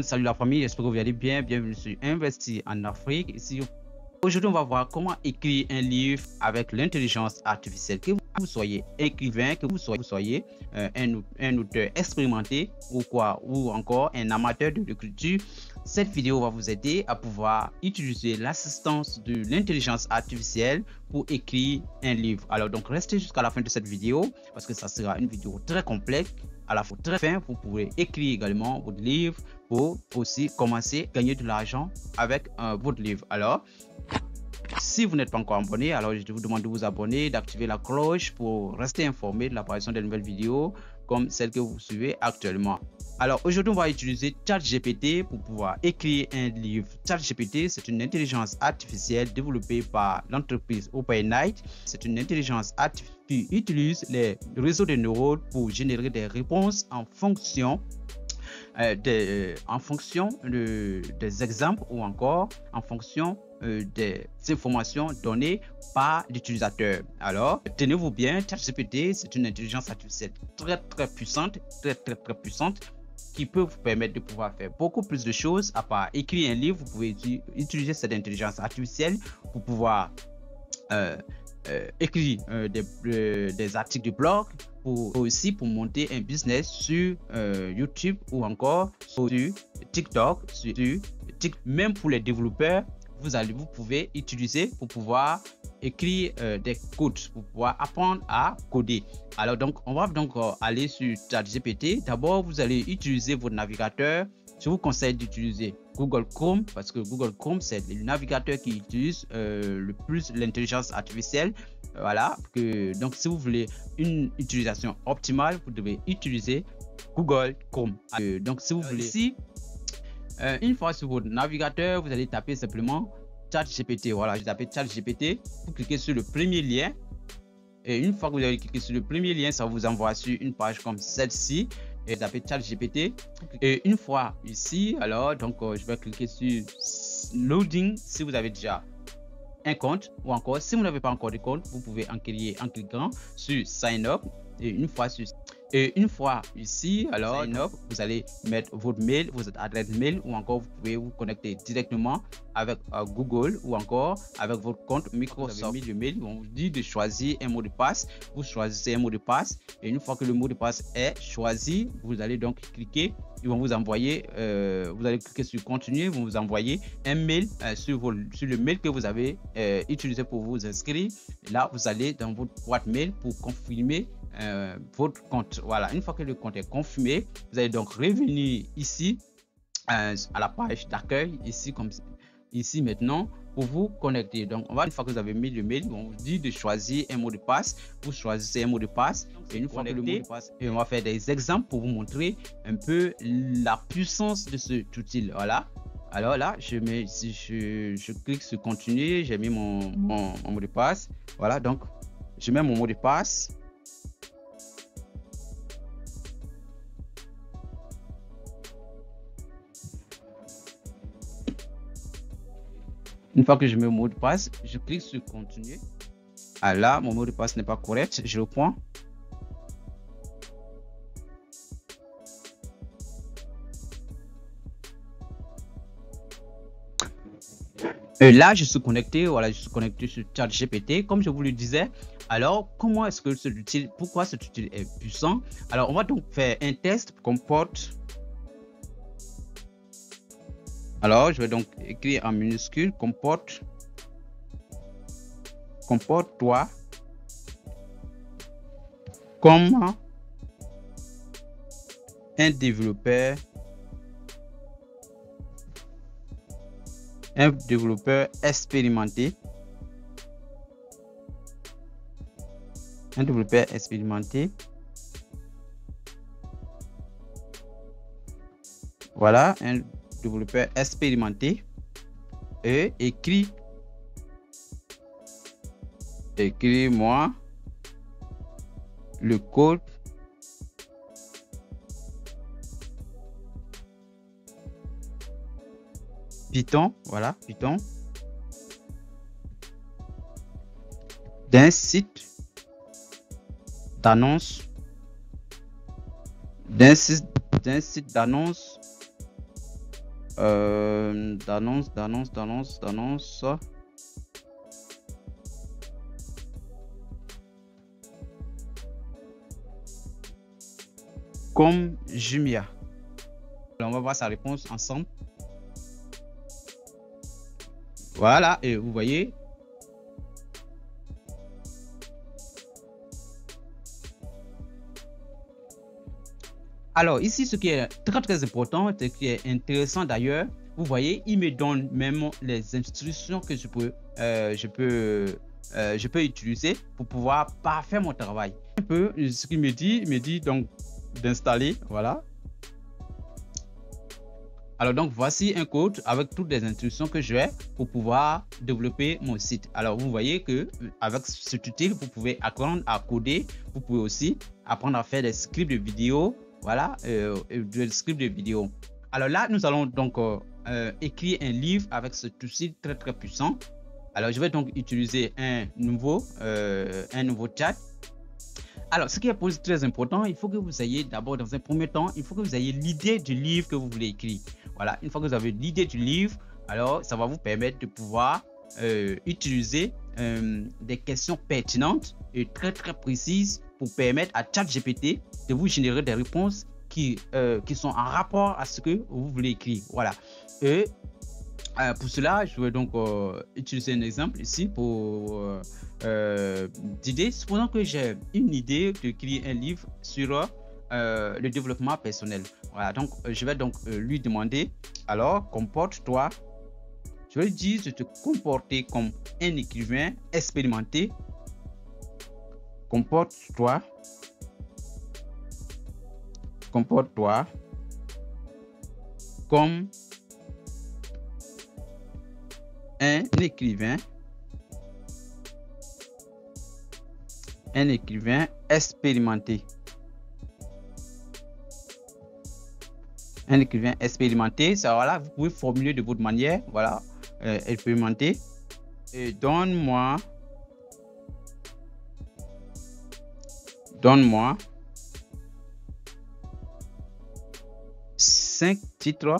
Salut la famille, j'espère que vous allez bien. Bienvenue sur Investir en Afrique. Ici, aujourd'hui, on va voir comment écrire un livre avec l'intelligence artificielle. Que vous soyez écrivain, que vous soyez un auteur expérimenté ou quoi, ou encore un amateur de l'écriture, cette vidéo va vous aider à pouvoir utiliser l'assistance de l'intelligence artificielle pour écrire un livre. Alors donc, restez jusqu'à la fin de cette vidéo parce que ça sera une vidéo très complète, à la fois très fin. Vous pourrez écrire également votre livre pour aussi commencer à gagner de l'argent avec votre livre. Alors, si vous n'êtes pas encore abonné, alors je vous demande de vous abonner, d'activer la cloche pour rester informé de l'apparition de nouvelles vidéos comme celle que vous suivez actuellement. Alors aujourd'hui, on va utiliser ChatGPT pour pouvoir écrire un livre. ChatGPT, c'est une intelligence artificielle développée par l'entreprise OpenAI. C'est une intelligence artificielle qui utilise les réseaux de neurones pour générer des réponses en fonction des exemples ou encore en fonction des informations données par l'utilisateur. Alors, tenez-vous bien, ChatGPT, c'est une intelligence artificielle très puissante, très puissante, qui peut vous permettre de pouvoir faire beaucoup plus de choses. À part écrire un livre, vous pouvez utiliser cette intelligence artificielle pour pouvoir écrire des articles de blog, aussi pour monter un business sur YouTube ou encore sur TikTok, même pour les développeurs. Vous pouvez utiliser pour pouvoir écrire des codes, pour pouvoir apprendre à coder. Alors donc, on va donc aller sur ChatGPT. D'abord, vous allez utiliser votre navigateur. Je vous conseille d'utiliser Google Chrome parce que Google Chrome, c'est le navigateur qui utilise le plus l'intelligence artificielle. Voilà, donc si vous voulez une utilisation optimale, vous devez utiliser Google Chrome. Donc si vous voulez ici, une fois sur votre navigateur, vous allez taper simplement ChatGPT. Voilà, je tape ChatGPT. Vous cliquez sur le premier lien. Et une fois que vous avez cliqué sur le premier lien, ça vous envoie sur une page comme celle-ci. Et vous tapez ChatGPT. Et une fois ici, alors donc je vais cliquer sur Loading si vous avez déjà un compte, ou encore si vous n'avez pas encore de compte, vous pouvez en créer en cliquant sur Sign Up. Et une fois ici, alors Sign Up, vous allez mettre votre mail, votre adresse mail, ou encore vous pouvez vous connecter directement avec Google ou encore avec votre compte Microsoft. Vous avez mis le mail, on vous dit de choisir un mot de passe. Vous choisissez un mot de passe et une fois que le mot de passe est choisi, vous allez donc cliquer. Ils vont vous envoyer, vous allez cliquer sur continuer, ils vont vous envoyer un mail sur le mail que vous avez utilisé pour vous inscrire. Et là, vous allez dans votre boîte mail pour confirmer votre compte. Voilà, une fois que le compte est confirmé, vous allez donc revenir ici à la page d'accueil, ici comme ici maintenant, pour vous connecter. Donc une fois que vous avez mis le mail, on vous dit de choisir un mot de passe. Vous choisissez un mot de passe et une fois que le mot de passe, et on va faire des exemples pour vous montrer un peu la puissance de ce outil. Voilà. Alors là, je clique sur continuer. J'ai mis mon mot de passe. Voilà, donc je mets mon mot de passe. Une fois que je mets le mot de passe, je clique sur continuer. Ah là, mon mot de passe n'est pas correct. Je reprends. Et là, je suis connecté. Voilà, je suis connecté sur ChatGPT, comme je vous le disais. Alors, comment est-ce que cet outil, pourquoi cet outil est puissant? Alors, on va donc faire un test comporte. Alors, je vais donc écrire en minuscule comporte-toi comme un développeur expérimenté. Un développeur expérimenté. Voilà, un développeur expérimenté. Et écris-moi le code Python, voilà, Python d'un site d'annonce d'annonce. Comme Jumia. Alors, on va voir sa réponse ensemble. Voilà, et vous voyez. Alors, ici, ce qui est très important, ce qui est intéressant d'ailleurs, vous voyez, il me donne même les instructions que je peux utiliser pour pouvoir parfaire mon travail. Un peu ce qu'il me dit donc d'installer, voilà. Alors donc voici un code avec toutes les instructions que je vais pour pouvoir développer mon site. Alors vous voyez que avec cet outil, vous pouvez apprendre à coder, vous pouvez aussi apprendre à faire des scripts de vidéo, voilà, des scripts de vidéo. Alors là, nous allons donc écrire un livre avec cet outil très puissant. Alors je vais donc utiliser un nouveau chat. Alors, ce qui est très important, il faut que vous ayez d'abord, dans un premier temps, il faut que vous ayez l'idée du livre que vous voulez écrire. Voilà, une fois que vous avez l'idée du livre, alors ça va vous permettre de pouvoir utiliser des questions pertinentes et très précises pour permettre à ChatGPT de vous générer des réponses qui sont en rapport à ce que vous voulez écrire. Voilà. Et pour cela, je vais donc utiliser un exemple ici pour d'idées. Supposons que j'ai une idée de créer un livre sur le développement personnel. Voilà, donc je vais donc lui demander, alors comporte-toi. Je vais lui dire de te comporter comme un écrivain expérimenté. Comporte-toi comme un écrivain expérimenté. Un écrivain expérimenté, ça voilà, vous pouvez formuler de votre manière, voilà, expérimenté. Et donne-moi 5 titres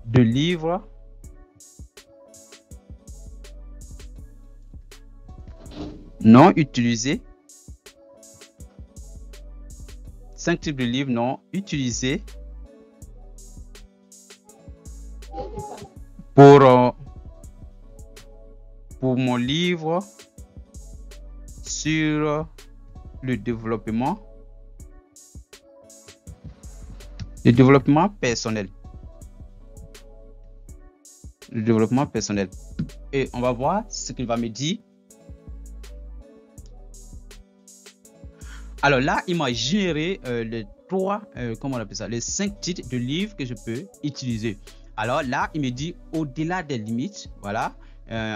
de livres non utilisés. 5 types de livres non utilisés pour mon livre sur le développement personnel. Le développement personnel. Et on va voir ce qu'il va me dire. Alors là, il m'a généré les 5 titres de livres que je peux utiliser. Alors là, il me dit au-delà des limites, voilà,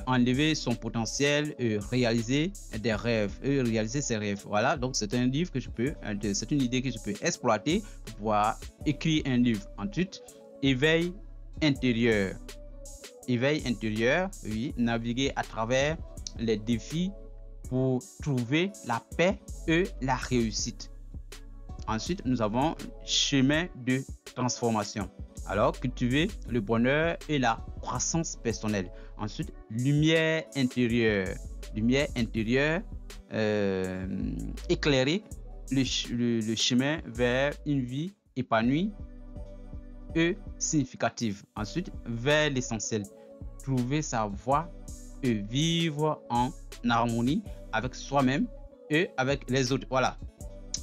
enlever son potentiel, réaliser des rêves, réaliser ses rêves. Voilà, donc c'est un livre que c'est une idée que je peux exploiter pour pouvoir écrire un livre. Ensuite, éveil intérieur. Éveil intérieur, oui, naviguer à travers les défis pour trouver la paix et la réussite. Ensuite, nous avons chemin de transformation. Alors, cultiver le bonheur et la croissance personnelle. Ensuite, lumière intérieure. Lumière intérieure, éclairer le chemin vers une vie épanouie et significative. Ensuite, vers l'essentiel. Trouver sa voie et vivre en harmonie avec soi-même et avec les autres. Voilà.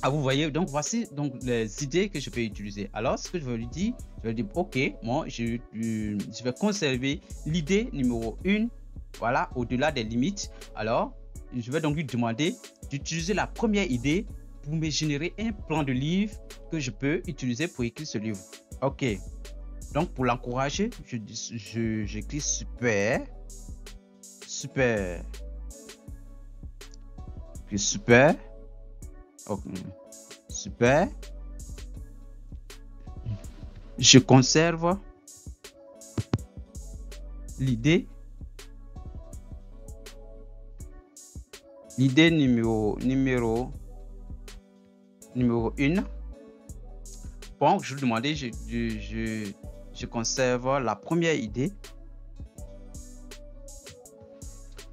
Ah, vous voyez, donc voici donc les idées que je peux utiliser. Alors, ce que je vais lui dire, ok, moi, je vais conserver l'idée numéro 1, voilà, au-delà des limites. Alors, je vais donc lui demander d'utiliser la première idée pour me générer un plan de livre que je peux utiliser pour écrire ce livre. Ok. Donc, pour l'encourager, j'écris super. Okay. Super. Je conserve l'idée numéro 1 Bon, je vous demandais, je conserve la première idée.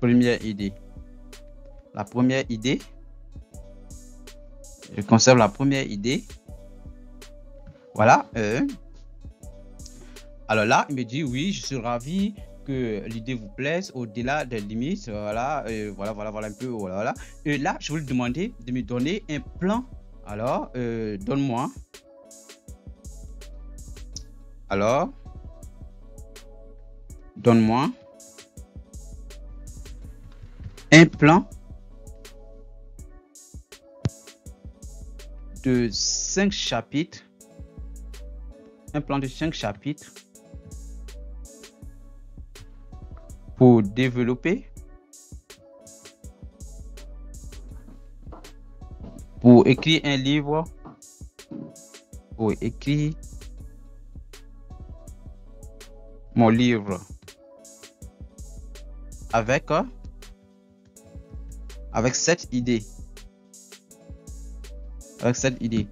La première idée. Je conserve la première idée. Voilà. Alors là, il me dit oui, je suis ravi que l'idée vous plaise au-delà des limites. Voilà, voilà un peu. Voilà. Et là, je vais lui demander de me donner un plan. Alors, donne-moi. Alors, donne-moi un plan de 5 chapitres. Un plan de 5 chapitres pour développer, pour écrire un livre, pour écrire mon livre avec cette idée. Avec cette idée.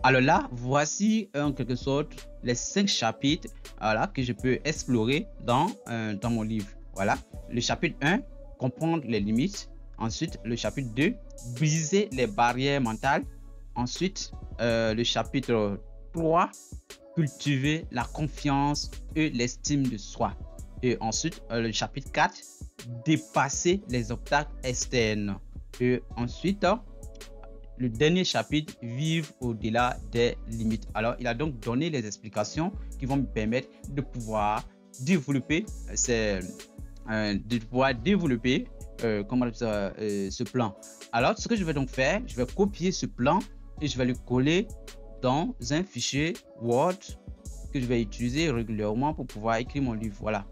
Alors là, voici en quelque sorte les 5 chapitres voilà, que je peux explorer dans mon livre. Voilà, le chapitre 1, comprendre les limites. Ensuite, le chapitre 2, briser les barrières mentales. Ensuite, le chapitre 3, cultiver la confiance et l'estime de soi. Et ensuite, le chapitre 4, dépasser les obstacles externes. Et ensuite, le dernier chapitre, vivre au-delà des limites. Alors, il a donc donné les explications qui vont me permettre de pouvoir développer ce plan. Alors, ce que je vais donc faire, je vais copier ce plan et je vais le coller dans un fichier Word que je vais utiliser régulièrement pour pouvoir écrire mon livre. Voilà.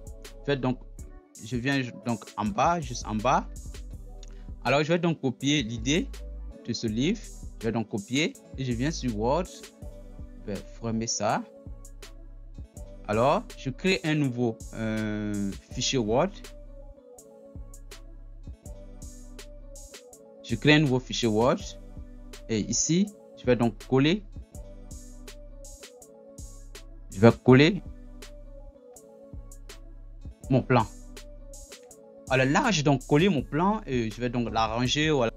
Je viens donc en bas, juste en bas. Alors, je vais donc copier l'idée de ce livre. Je vais donc copier et je viens sur Word. Je vais fermer ça. Alors, je crée un nouveau fichier Word. Je crée un nouveau fichier Word. Et ici, je vais donc coller. Je vais coller mon plan. Alors là, j'ai donc collé mon plan et je vais donc l'arranger. Voilà.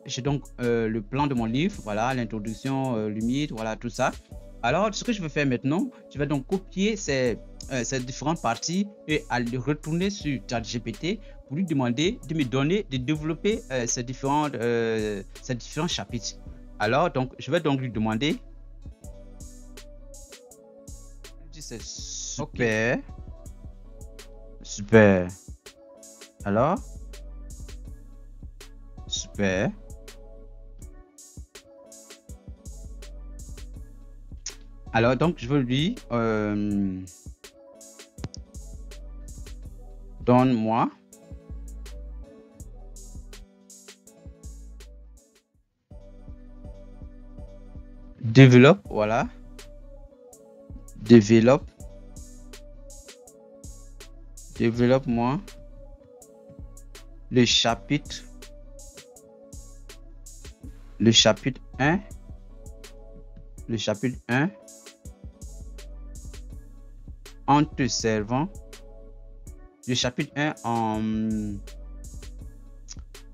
J'ai donc le plan de mon livre, voilà, l'introduction, limite, voilà, tout ça. Alors, ce que je vais faire maintenant, je vais donc copier ces différentes parties et aller retourner sur ChatGPT pour lui demander de me donner, de développer ces différents chapitres. Alors, donc, je vais donc lui demander. C'est super. Okay. Super. Alors, super. Alors, donc, je veux lui donne-moi développe, voilà, développe-moi le chapitre 1, en te servant, le chapitre 1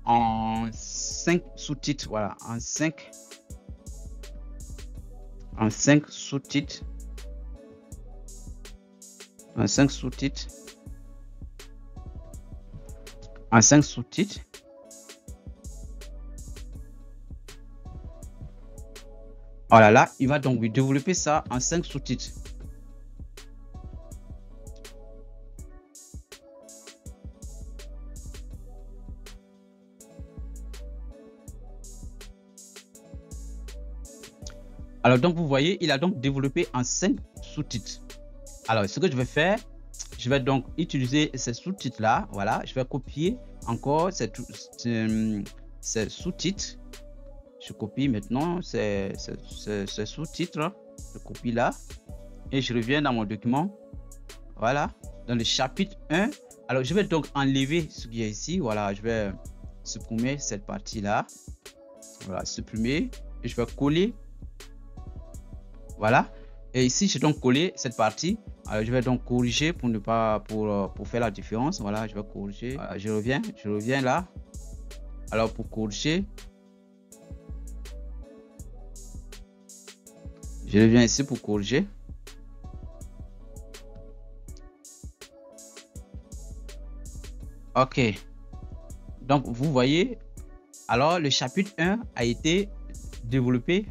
en 5 sous-titres. Voilà, en 5 sous-titres. En 5 sous-titres. En 5 sous-titres. Voilà, là, il va donc développer ça en 5 sous-titres. Alors, donc, vous voyez, il a donc développé en 5 sous-titres. Alors, ce que je vais faire, je vais donc utiliser ces sous-titres-là. Voilà, je vais copier encore ces sous-titres. Je copie maintenant ces sous-titres. Je copie là. Et je reviens dans mon document. Voilà, dans le chapitre 1. Alors, je vais donc enlever ce qui est ici. Voilà, je vais supprimer cette partie-là. Voilà, supprimer. Et je vais coller. Voilà, et ici j'ai donc collé cette partie. Alors je vais donc corriger pour ne pas pour faire la différence. Voilà, je vais corriger. Voilà, je reviens là. Alors pour corriger, je reviens ici pour corriger. Ok, donc vous voyez, alors le chapitre 1 a été développé.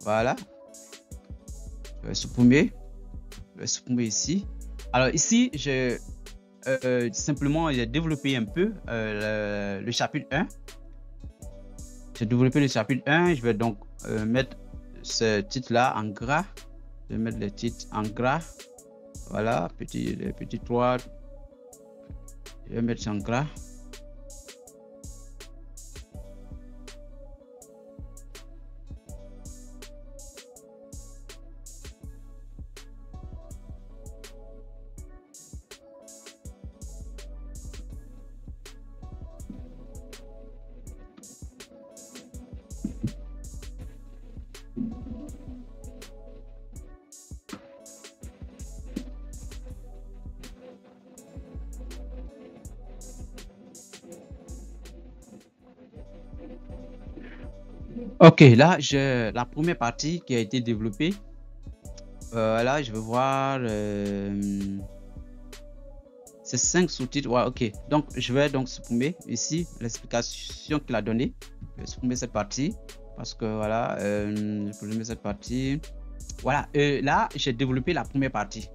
Voilà, je vais supprimer ici. Alors ici, simplement j'ai développé un peu le chapitre 1. J'ai développé le chapitre 1. Je vais donc mettre ce titre là en gras. Je vais mettre le titre en gras. Voilà, les petits 3. Je vais mettre ça en gras. Ok, là j'ai la première partie qui a été développée. Là je vais voir ces 5 sous-titres. Ouais, ok, donc je vais donc supprimer ici l'explication qu'il a donnée. Je vais supprimer cette partie parce que voilà, je vais supprimer cette partie. Voilà, là j'ai développé la première partie.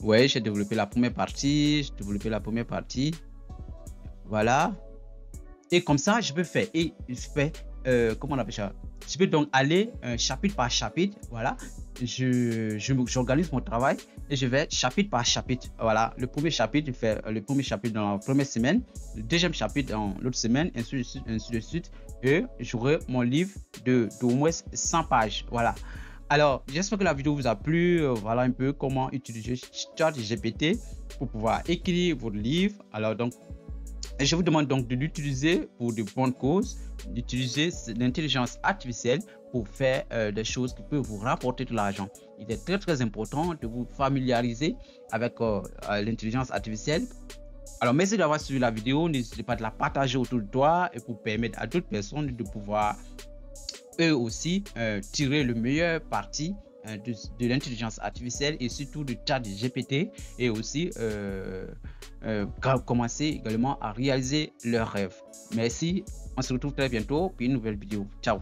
Ouais, j'ai développé la première partie. Voilà, et comme ça je peux faire comment on appelle ça, je peux donc aller chapitre par chapitre. Voilà, j'organise mon travail et je vais chapitre par chapitre. Voilà, le premier chapitre, je fais le premier chapitre dans la première semaine, le deuxième chapitre dans l'autre semaine, ainsi de suite, et j'aurai mon livre d'au moins 100 pages. Voilà, alors j'espère que la vidéo vous a plu. Voilà un peu comment utiliser ChatGPT pour pouvoir écrire votre livre. Alors donc, je vous demande donc de l'utiliser pour de bonnes causes, d'utiliser l'intelligence artificielle pour faire des choses qui peuvent vous rapporter de l'argent. Il est très important de vous familiariser avec l'intelligence artificielle. Alors merci d'avoir suivi la vidéo, n'hésitez pas de la partager autour de toi et pour permettre à d'autres personnes de pouvoir eux aussi tirer le meilleur parti de l'intelligence artificielle et surtout de ChatGPT, et aussi commencer également à réaliser leurs rêves. Merci, on se retrouve très bientôt pour une nouvelle vidéo. Ciao.